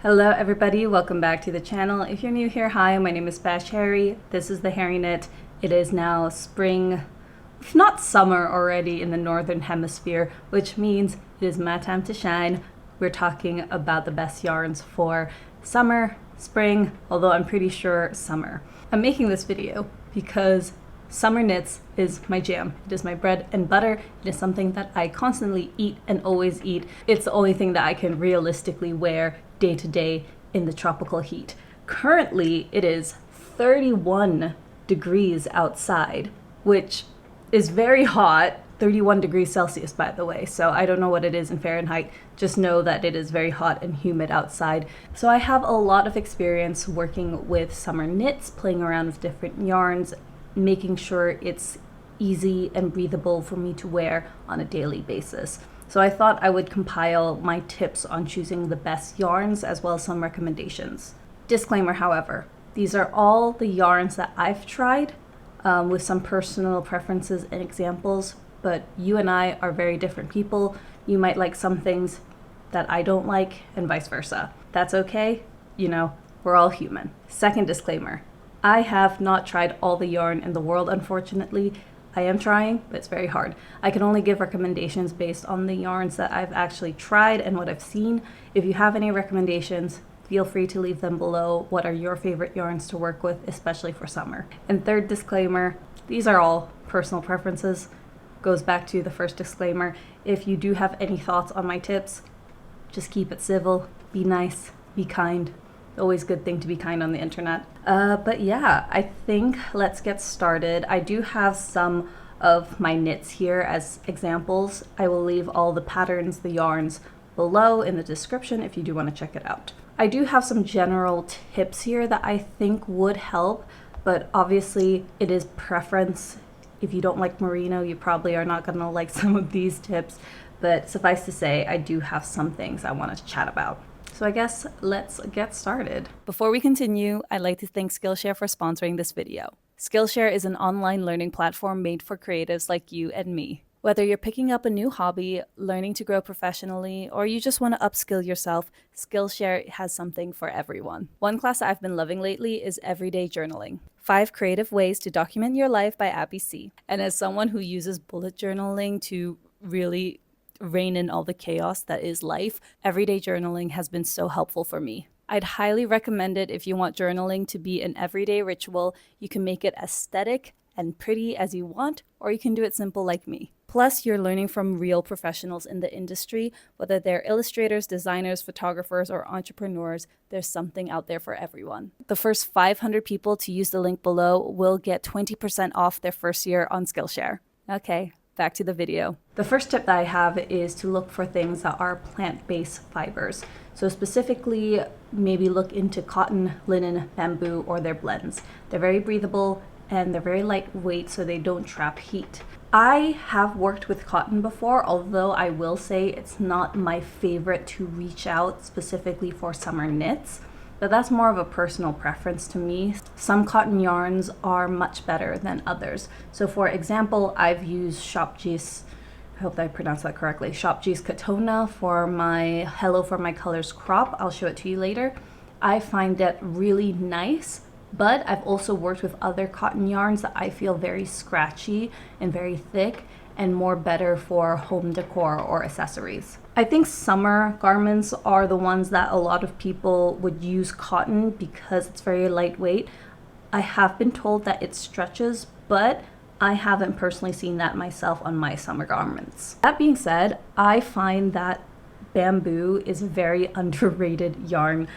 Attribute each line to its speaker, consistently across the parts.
Speaker 1: Hello everybody, welcome back to the channel. If you're new here, hi, my name is Bash Harry. This is the Harry Knit. It is now spring, if not summer already in the northern hemisphere, which means it is my time to shine. We're talking about the best yarns for summer, spring, although I'm pretty sure summer. I'm making this video because summer knits is my jam. It is my bread and butter. It is something that I constantly eat and always eat. It's the only thing that I can realistically wear day to day in the tropical heat. Currently, it is 31 degrees outside, which is very hot. 31 degrees Celsius, by the way. So I don't know what it is in Fahrenheit. Just know that it is very hot and humid outside. So I have a lot of experience working with summer knits, playing around with different yarns, making sure it's easy and breathable for me to wear on a daily basis. So I thought I would compile my tips on choosing the best yarns as well as some recommendations. Disclaimer, however, these are all the yarns that I've tried with some personal preferences and examples, but you and I are very different people. You might like some things that I don't like and vice versa. That's okay, you know, we're all human. Second disclaimer, I have not tried all the yarn in the world, unfortunately. I am trying, but it's very hard. I can only give recommendations based on the yarns that I've actually tried and what I've seen. If you have any recommendations, feel free to leave them below. What are your favorite yarns to work with, especially for summer? And third disclaimer, these are all personal preferences. Goes back to the first disclaimer. If you do have any thoughts on my tips, just keep it civil, be nice, be kind. Always good thing to be kind on the internet. But yeah, I think let's get started. I do have some of my knits here as examples. I will leave all the patterns, the yarns below in the description if you do want to check it out. I do have some general tips here that I think would help, but obviously it is preference. If you don't like merino, you probably are not gonna like some of these tips, but suffice to say, I do have some things I want to chat about. So I guess let's get started. Before we continue, I'd like to thank Skillshare for sponsoring this video. Skillshare is an online learning platform made for creatives like you and me. Whether you're picking up a new hobby, learning to grow professionally, or you just want to upskill yourself, Skillshare has something for everyone. One class I've been loving lately is Everyday Journaling. 5 creative ways to document your life by Abby C. And as someone who uses bullet journaling to really rein in all the chaos that is life, everyday journaling has been so helpful for me. I'd highly recommend it if you want journaling to be an everyday ritual. You can make it aesthetic and pretty as you want, or you can do it simple like me. Plus, you're learning from real professionals in the industry, whether they're illustrators, designers, photographers, or entrepreneurs. There's something out there for everyone. The first 500 people to use the link below will get 20% off their first year on Skillshare. Okay, back to the video. The first tip that I have is to look for things that are plant-based fibers. So specifically, maybe look into cotton, linen, bamboo, or their blends. They're very breathable and they're very lightweight, so they don't trap heat. I have worked with cotton before, although I will say it's not my favorite to reach out specifically for summer knits. But that's more of a personal preference to me. Some cotton yarns are much better than others. So for example, I've used Shopgeese, I hope that I pronounced that correctly, Shopgeese Katona for my Hello for My Colors crop. I'll show it to you later. I find that really nice, but I've also worked with other cotton yarns that I feel very scratchy and very thick and more better for home decor or accessories. I think summer garments are the ones that a lot of people would use cotton because it's very lightweight. I have been told that it stretches, but I haven't personally seen that myself on my summer garments. That being said, I find that bamboo is a very underrated yarn.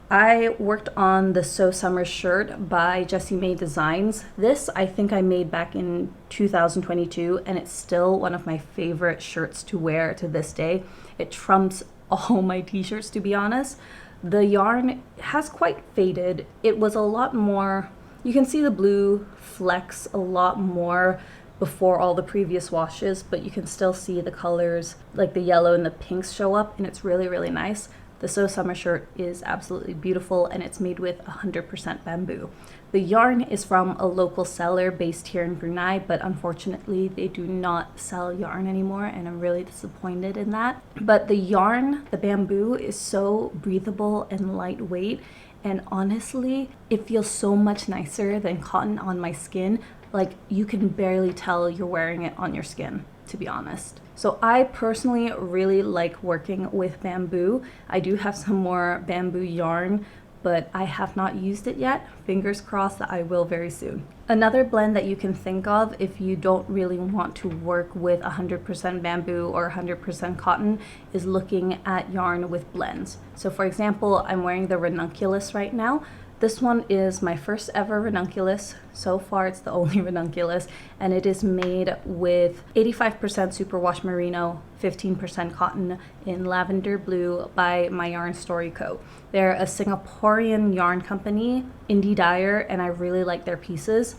Speaker 1: I worked on the So Summer shirt by Jessie May Designs. This I think I made back in 2022, and it's still one of my favorite shirts to wear to this day. It trumps all my t-shirts, to be honest. The yarn has quite faded. It was a lot more, you can see the blue flecks a lot more before all the previous washes, but you can still see the colors like the yellow and the pinks show up, and it's really, really nice. The So Summer shirt is absolutely beautiful, and it's made with 100% bamboo. The yarn is from a local seller based here in Brunei, but unfortunately they do not sell yarn anymore, and I'm really disappointed in that. But the yarn, the bamboo, is so breathable and lightweight, and honestly, it feels so much nicer than cotton on my skin. Like, you can barely tell you're wearing it on your skin, to be honest. So I personally really like working with bamboo. I do have some more bamboo yarn, but I have not used it yet. Fingers crossed that I will very soon. Another blend that you can think of if you don't really want to work with 100% bamboo or 100% cotton is looking at yarn with blends. So for example, I'm wearing the ranunculus right now. This one is my first ever ranunculus. So far it's the only ranunculus, and it is made with 85% superwash merino, 15% cotton in lavender blue by My Yarn Story Co. They're a Singaporean yarn company, indie dyer, and I really like their pieces.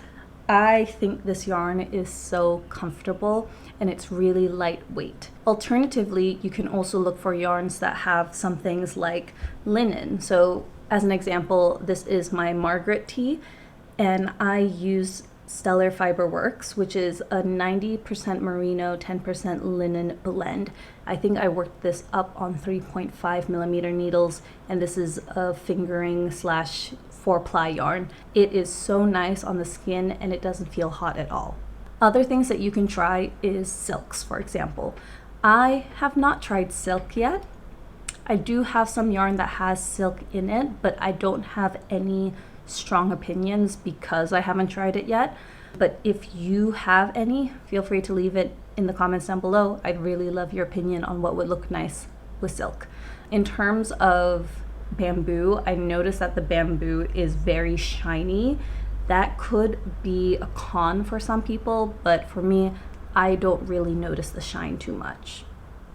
Speaker 1: I think this yarn is so comfortable and it's really lightweight. Alternatively, you can also look for yarns that have some things like linen. So as an example, this is my Margaret tee, and I use Stellar Fiber Works, which is a 90% merino, 10% linen blend. I think I worked this up on 3.5 millimeter needles, and this is a fingering / 4-ply yarn. It is so nice on the skin and it doesn't feel hot at all. Other things that you can try is silks, for example. I have not tried silk yet. I do have some yarn that has silk in it, but I don't have any strong opinions because I haven't tried it yet. But if you have any, feel free to leave it in the comments down below. I'd really love your opinion on what would look nice with silk. In terms of bamboo, I noticed that the bamboo is very shiny. That could be a con for some people, but for me, I don't really notice the shine too much.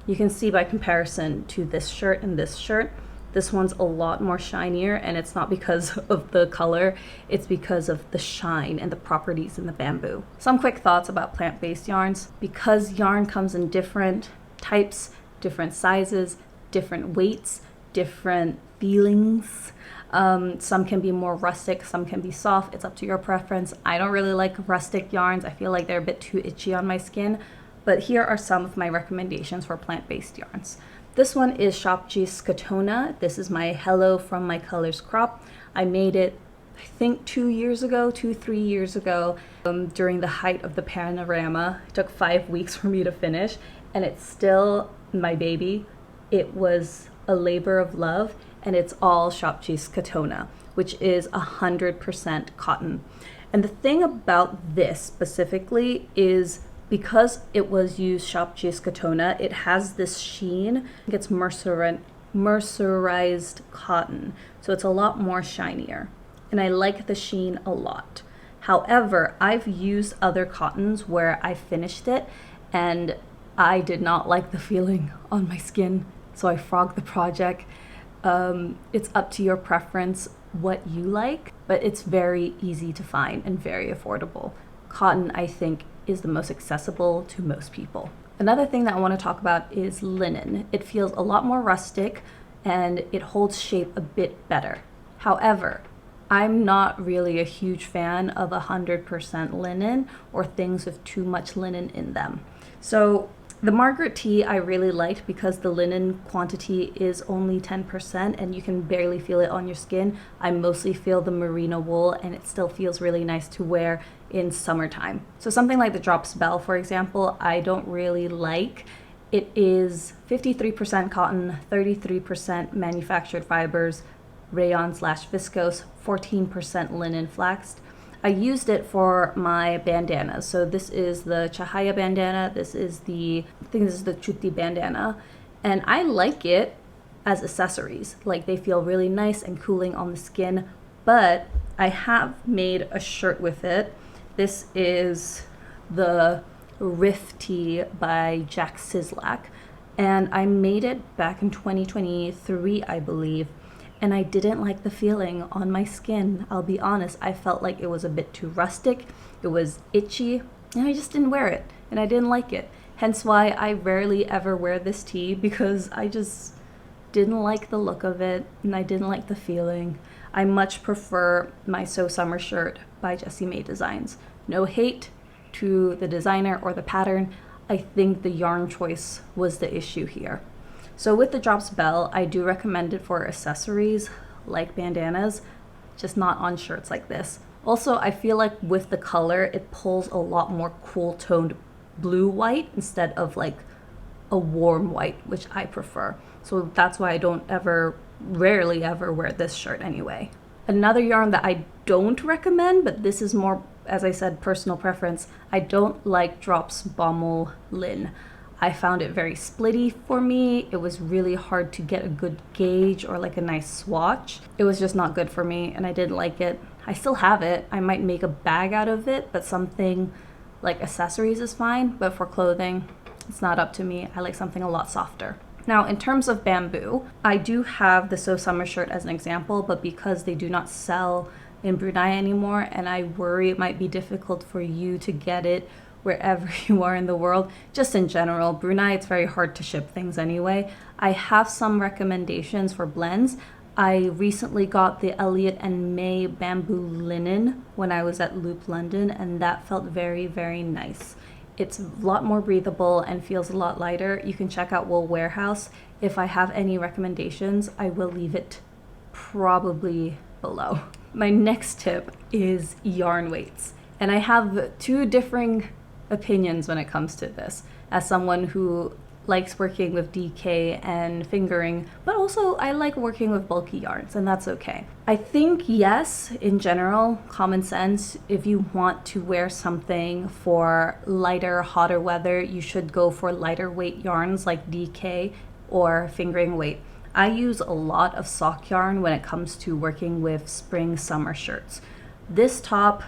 Speaker 1: You can see by comparison to this shirt and this shirt, this one's a lot more shinier, and it's not because of the color, it's because of the shine and the properties in the bamboo. Some quick thoughts about plant-based yarns. Because yarn comes in different types, different sizes, different weights, different feelings. Some can be more rustic, some can be soft. It's up to your preference. I don't really like rustic yarns. I feel like they're a bit too itchy on my skin. But here are some of my recommendations for plant-based yarns. This one is Shopgee's Katona. This is my Hello from My Colors crop. I made it, I think 3 years ago, during the height of the panorama. It took 5 weeks for me to finish, and it's still my baby. It was a labor of love, and it's all Shopgee's Katona, which is 100% cotton. And the thing about this specifically is because it was used Shopgee's Katona, it has this sheen. It's mercerized cotton, so it's a lot more shinier. And I like the sheen a lot. However, I've used other cottons where I finished it and I did not like the feeling on my skin, so I frogged the project. It's up to your preference what you like, but it's very easy to find and very affordable. Cotton, I think, is the most accessible to most people. Another thing that I want to talk about is linen. It feels a lot more rustic and it holds shape a bit better. However, I'm not really a huge fan of 100% linen or things with too much linen in them. So the Margaret tee I really liked because the linen quantity is only 10% and you can barely feel it on your skin. I mostly feel the merino wool, and it still feels really nice to wear in summertime. So something like the Drops Belle, for example, I don't really like. It is 53% cotton, 33% manufactured fibers, rayon/viscose, 14% linen flaxed. I used it for my bandanas. So this is the Cahaya Bandana. I think this is the Cuti Bandana. And I like it as accessories. Like, they feel really nice and cooling on the skin. But I have made a shirt with it. This is the Riff Tee by Jack Sislak. And I made it back in 2023, I believe. And I didn't like the feeling on my skin. I'll be honest, I felt like it was a bit too rustic, it was itchy, and I just didn't wear it, and I didn't like it. Hence why I rarely ever wear this tee, because didn't like the look of it and I didn't like the feeling. I much prefer my So Summer shirt by Jessie May Designs. No hate to the designer or the pattern. I think the yarn choice was the issue here. So with the Drops Bell, I do recommend it for accessories like bandanas, just not on shirts like this. Also, I feel like with the color, it pulls a lot more cool toned blue white instead of like a warm white, which I prefer. So that's why I rarely ever wear this shirt anyway. Another yarn that I don't recommend, but this is more, as I said, personal preference, I don't like Drops Bommel Lin. I found it very splitty for me. It was really hard to get a good gauge or like a nice swatch. It was just not good for me and I didn't like it. I still have it. I might make a bag out of it, but something like accessories is fine. But for clothing, it's not up to me. I like something a lot softer. Now, in terms of bamboo, I do have the So Summer shirt as an example, but because they do not sell in Brunei anymore, and I worry it might be difficult for you to get it wherever you are in the world, just in general, Brunei, it's very hard to ship things anyway. I have some recommendations for blends. I recently got the Elliot and May bamboo linen when I was at Loop London, and that felt very, very nice. It's a lot more breathable and feels a lot lighter. You can check out Wool Warehouse. If I have any recommendations, I will leave it probably below. My next tip is yarn weights. And I have two differing opinions when it comes to this. As someone who likes working with DK and fingering, but also I like working with bulky yarns, and that's okay. I think, yes, in general, common sense, if you want to wear something for lighter, hotter weather, you should go for lighter weight yarns like DK or fingering weight. I use a lot of sock yarn when it comes to working with spring, summer shirts. This top,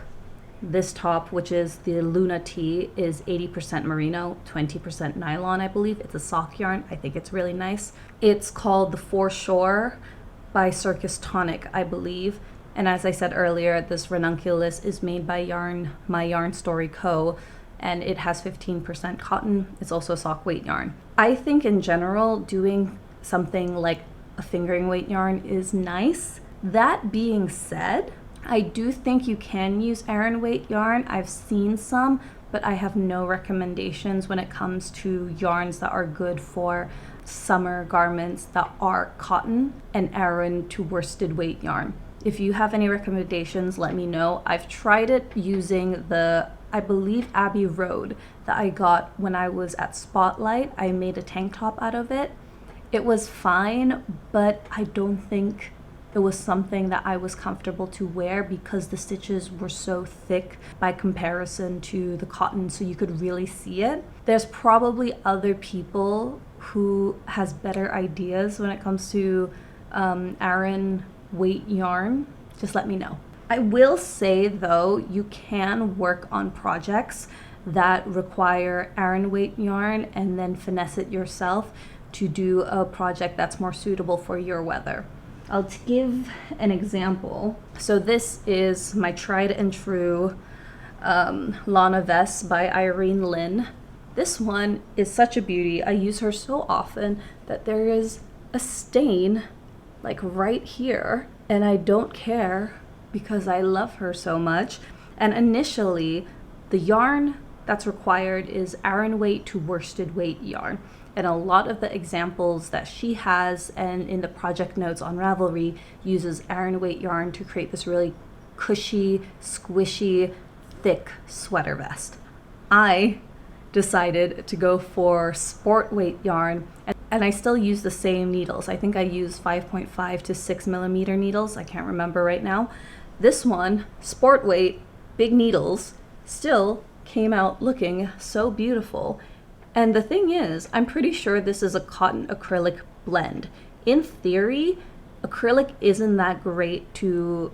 Speaker 1: which is the Luna Tee, is 80% merino, 20% nylon, I believe. It's a sock yarn. I think it's really nice. It's called the Foreshore by Circus Tonic, I believe. And as I said earlier, this ranunculus is made by My Yarn Story Co. And it has 15% cotton. It's also sock weight yarn. I think in general, doing something like a fingering weight yarn is nice. That being said, I do think you can use Aran weight yarn. I've seen some, but I have no recommendations when it comes to yarns that are good for summer garments that are cotton and Aran to worsted weight yarn. If you have any recommendations, let me know. I've tried it using the, I believe, Abbey Road that I got when I was at Spotlight. I made a tank top out of it. It was fine, but I don't think it was something that I was comfortable to wear because the stitches were so thick by comparison to the cotton, so you could really see it. There's probably other people who has better ideas when it comes to Aran weight yarn. Just let me know. I will say though, you can work on projects that require Aran weight yarn and then finesse it yourself to do a project that's more suitable for your weather. I'll give an example. So this is my tried and true Lana vest by Irene Lin. This one is such a beauty. I use her so often that there is a stain like right here, and I don't care because I love her so much. And initially, the yarn that's required is Aran weight to worsted weight yarn. And a lot of the examples that she has and in the project notes on Ravelry uses Aran weight yarn to create this really cushy, squishy, thick sweater vest. I decided to go for sport weight yarn, and I still use the same needles. I think I use 5.5 to 6 millimeter needles. I can't remember right now. This one, sport weight, big needles, still came out looking so beautiful. And the thing is, I'm pretty sure this is a cotton acrylic blend. In theory, acrylic isn't that great to,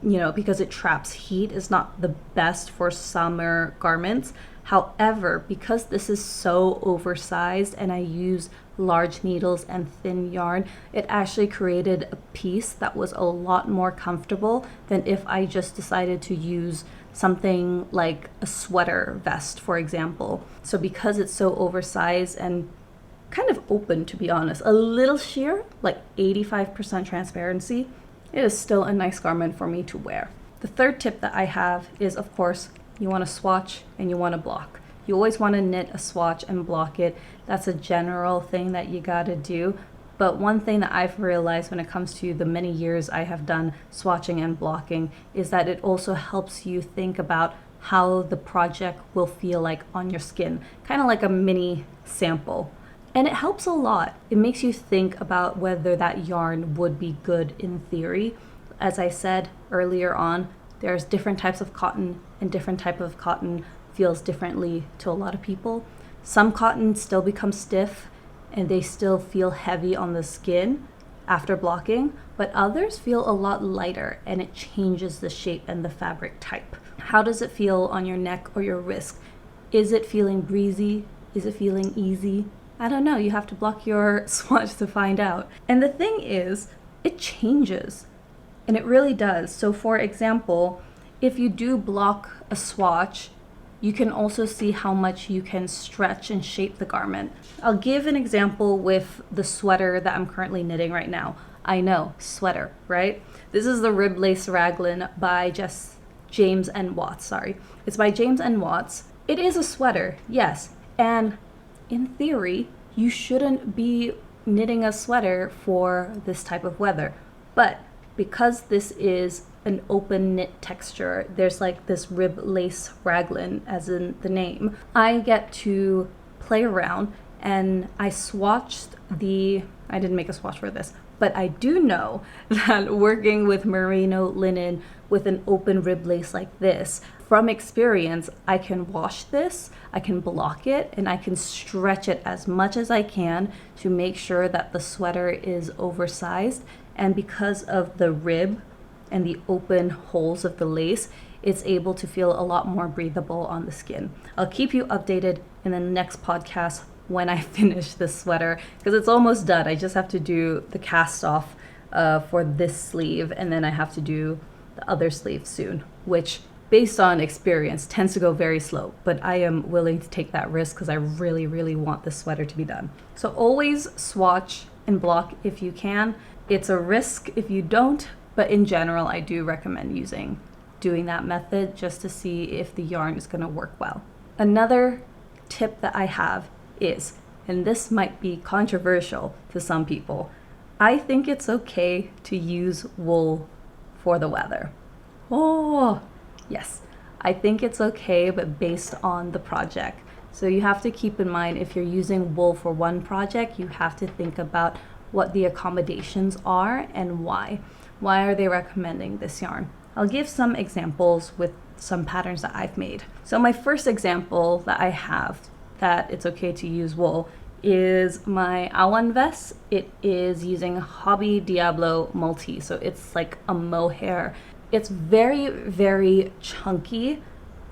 Speaker 1: because it traps heat, is not the best for summer garments. However, because this is so oversized and I use large needles and thin yarn, it actually created a piece that was a lot more comfortable than if I just decided to use something like a sweater vest, for example. So because it's so oversized and kind of open, to be honest. A little sheer, like 85% transparency. It is still a nice garment for me to wear. The third tip that I have is, of course, you want to swatch and you want to block. You always want to knit a swatch and block it. That's a general thing that you gotta do. But one thing that I've realized when it comes to the many years I have done swatching and blocking is that it also helps you think about how the project will feel like on your skin, kind of like a mini sample. And it helps a lot. It makes you think about whether that yarn would be good in theory. As I said earlier on, there's different types of cotton, and different type of cotton feels differently to a lot of people. Some cotton still becomes stiff and they still feel heavy on the skin after blocking, but others feel a lot lighter and it changes the shape and the fabric type. How does it feel on your neck or your wrist? Is it feeling breezy? Is it feeling easy? I don't know, you have to block your swatch to find out. And the thing is, it changes, and it really does. So for example, if you do block a swatch, you can also see how much you can stretch and shape the garment. I'll give an example with the sweater that I'm currently knitting right now. I know, sweater, right? This is the rib lace raglan by James and Watts, sorry. It's by James and Watts. It is a sweater, yes. And in theory, you shouldn't be knitting a sweater for this type of weather. But because this is an open knit texture, there's like this rib lace raglan as in the name, I get to play around, and I swatched I didn't make a swatch for this, but I do know that working with merino linen with an open rib lace like this, from experience, I can wash this, I can block it, and I can stretch it as much as I can to make sure that the sweater is oversized. And because of the rib and the open holes of the lace, it's able to feel a lot more breathable on the skin. I'll keep you updated in the next podcast when I finish this sweater, because it's almost done. I just have to do the cast off for this sleeve, and then I have to do the other sleeve soon, which based on experience tends to go very slow, but I am willing to take that risk because I really, really want this sweater to be done. So always swatch and block if you can. It's a risk if you don't, but in general, I do recommend doing that method just to see if the yarn is going to work well. Another tip that I have is, and this might be controversial to some people, I think it's okay to use wool for the weather. Oh, yes, I think it's okay, but based on the project. So you have to keep in mind, if you're using wool for one project, you have to think about what the accommodations are and why. Why are they recommending this yarn? I'll give some examples with some patterns that I've made. So my first example that I have that it's okay to use wool is my Awan Vest. It is using Hobby Diablo Multi, so it's like a mohair. It's very, very chunky.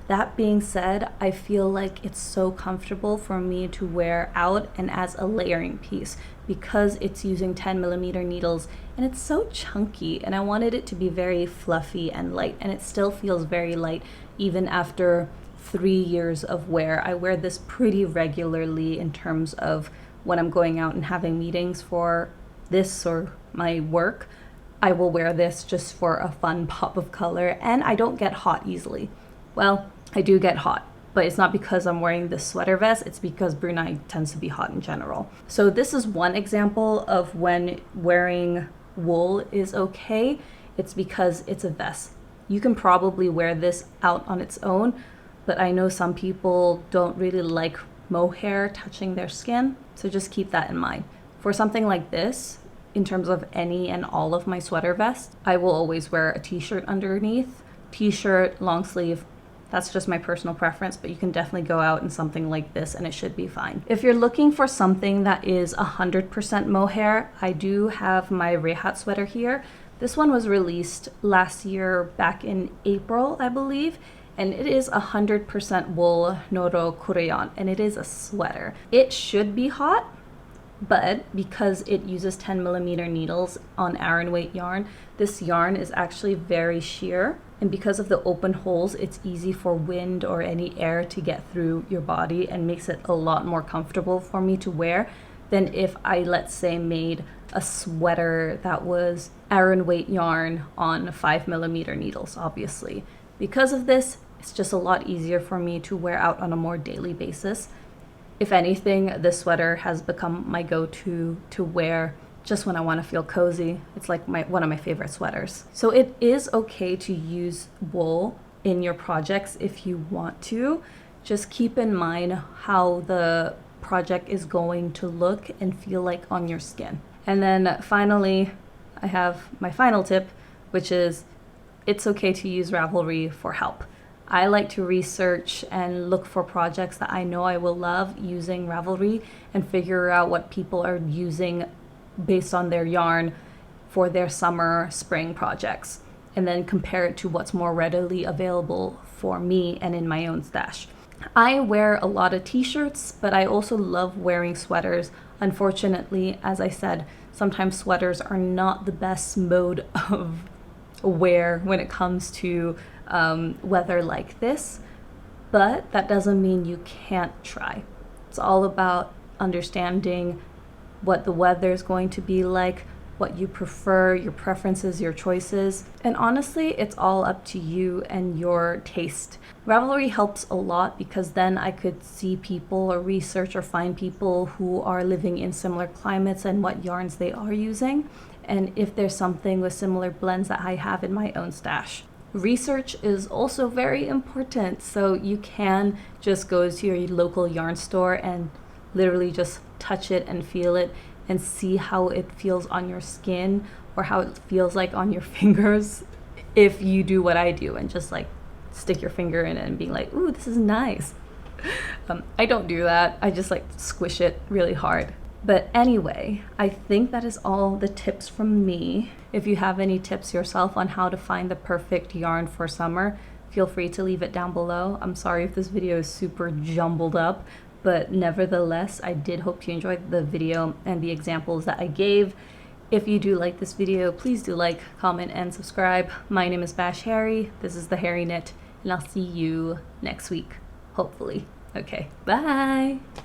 Speaker 1: That being said, I feel like it's so comfortable for me to wear out and as a layering piece because it's using 10mm needles and it's so chunky, and I wanted it to be very fluffy and light, and it still feels very light even after 3 years of wear. I wear this pretty regularly in terms of when I'm going out and having meetings for this or my work. I will wear this just for a fun pop of color, and I don't get hot easily. Well, I do get hot, but it's not because I'm wearing this sweater vest, it's because Brunei tends to be hot in general. So this is one example of when wearing wool is okay. It's because it's a vest. You can probably wear this out on its own, but I know some people don't really like mohair touching their skin, so just keep that in mind. For something like this, in terms of any and all of my sweater vests, I will always wear a t-shirt underneath. T-shirt, long sleeve, that's just my personal preference, but you can definitely go out in something like this and it should be fine. If you're looking for something that is 100% mohair, I do have my Rehat Sweater here. This one was released last year back in April, I believe, and it is 100% wool Noro Korean, and it is a sweater. It should be hot, but because it uses 10mm needles on Aran weight yarn, this yarn is actually very sheer, and because of the open holes, it's easy for wind or any air to get through your body and makes it a lot more comfortable for me to wear than if I, let's say, made a sweater that was Aran weight yarn on 5mm needles, obviously. Because of this, it's just a lot easier for me to wear out on a more daily basis. If anything, this sweater has become my go-to to wear just when I want to feel cozy. It's like one of my favorite sweaters. So it is okay to use wool in your projects if you want to. Just keep in mind how the project is going to look and feel like on your skin. And then finally, I have my final tip, which is it's okay to use Ravelry for help. I like to research and look for projects that I know I will love using Ravelry and figure out what people are using based on their yarn for their summer, spring projects, and then compare it to what's more readily available for me and in my own stash. I wear a lot of t-shirts, but I also love wearing sweaters. Unfortunately, as I said, sometimes sweaters are not the best mode of wear when it comes to weather like this, but that doesn't mean you can't try. It's all about understanding what the weather is going to be like, what you prefer, your preferences, your choices, and honestly, it's all up to you and your taste. Ravelry helps a lot because then I could see people or research or find people who are living in similar climates and what yarns they are using, and if there's something with similar blends that I have in my own stash. Research is also very important, so you can just go to your local yarn store and literally just touch it and feel it and see how it feels on your skin or how it feels like on your fingers if you do what I do and just like stick your finger in it and be like, ooh, this is nice. I don't do that. I just like squish it really hard. But anyway, I think that is all the tips from me. If you have any tips yourself on how to find the perfect yarn for summer, feel free to leave it down below. I'm sorry if this video is super jumbled up, but nevertheless, I did hope you enjoyed the video and the examples that I gave. If you do like this video, please do like, comment, and subscribe. My name is Bash Harry. This is the Harry Knit, and I'll see you next week, hopefully. Okay, bye!